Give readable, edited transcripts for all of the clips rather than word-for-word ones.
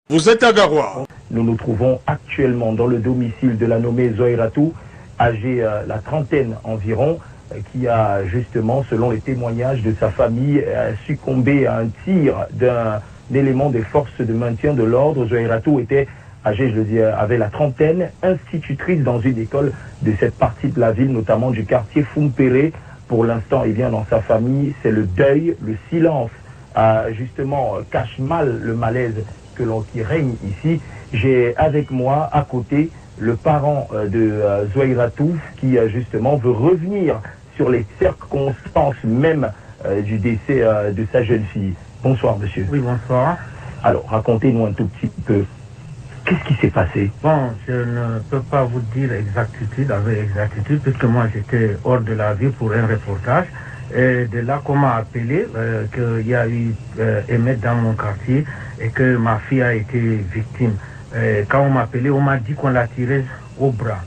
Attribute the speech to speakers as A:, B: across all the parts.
A: Vous êtes à Garoua.
B: Nous nous trouvons actuellement dans le domicile de la nommée Zoïratou, âgée la trentaine environ, qui a justement, selon les témoignages de sa famille, succombé à un tir d'un élément des forces de maintien de l'ordre. Zoïratou était âgée, je le dis, avait la trentaine, institutrice dans une école de cette partie de la ville, notamment du quartier Fumpere. Pour l'instant, eh bien, dans sa famille, c'est le deuil, le silence, justement, cache mal le malaise qui règne ici. J'ai avec moi à côté le parent de Zoïratou qui justement veut revenir sur les circonstances même du décès de sa jeune fille. Bonsoir monsieur.
C: Oui, bonsoir.
B: Alors racontez-nous un tout petit peu, qu'est-ce qui s'est passé?
C: Bon, je ne peux pas vous dire avec exactitude, puisque moi j'étais hors de la ville pour un reportage. Et de là qu'on m'a appelé qu'il y a eu émeute dans mon quartier et que ma fille a été victime. Quand on m'a appelé, on m'a dit qu'on l'a tirée au bras.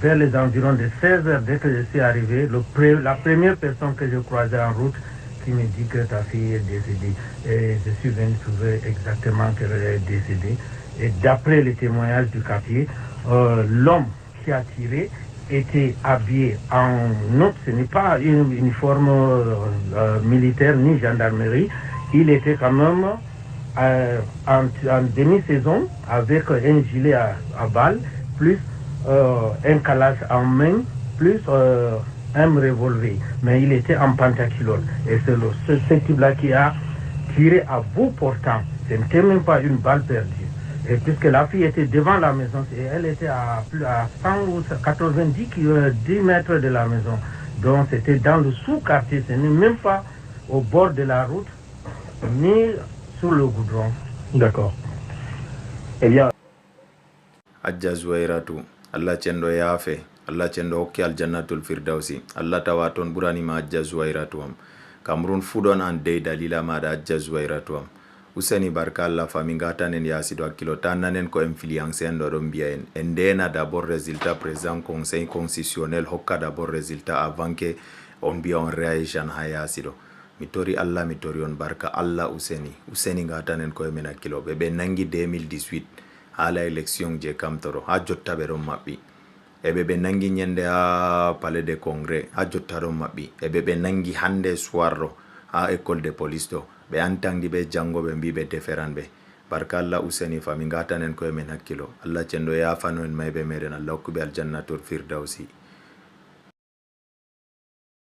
C: Vers les environs de 16 heures, dès que je suis arrivé, la première personne que je croisais en route qui me dit que ta fille est décédée. Et je suis venu trouver exactement qu'elle est décédée. Et d'après les témoignages du quartier, l'homme qui a tiré était habillé en autre, ce n'est pas une uniforme militaire ni gendarmerie, il était quand même en demi-saison avec un gilet à balles, plus un calage en main, plus un revolver, mais il était en pantaculotte. Et c'est ce type-là qui a tiré à bout portant, ce n'était même pas une balle perdue. Et puisque la fille était devant la maison, et elle était à 100 ou 10 mètres de la maison. Donc c'était dans le sous-quartier, ce n'est même pas au bord de la route, ni sur le goudron.
B: D'accord. Eh bien...
D: Adja Zoïratou, Allah cendo yafe, Allah cendo hokki aljannatul firdausi, Allah tawaton buranima Adja Zoïratou am. Cameroun fudon an dey dalila mada Adja Zoïratou am. Useni barka Allah famingata nen yasido akilo tananen ko influence en do mbien endena d'abord résultat présent conseil constitutionnel hokka d'abord résultat avant que on bien on réagisse en hayasido mitori Allah mitori on barka Allah useni ngata nen ko men akilo be nangi 2018 ala élection je kamtoro ha jotta be ron mabbi be nangi nyende ha palais de congrès ha jotta ron mabbi be nangi hande soirro ha école de police do be antangdi be jango be mbibe deferan be barka Allah useni fami ngata nen ko men hakkilo Allah cendo ya fano en maybe meden Allah ko be aljannatul firdausi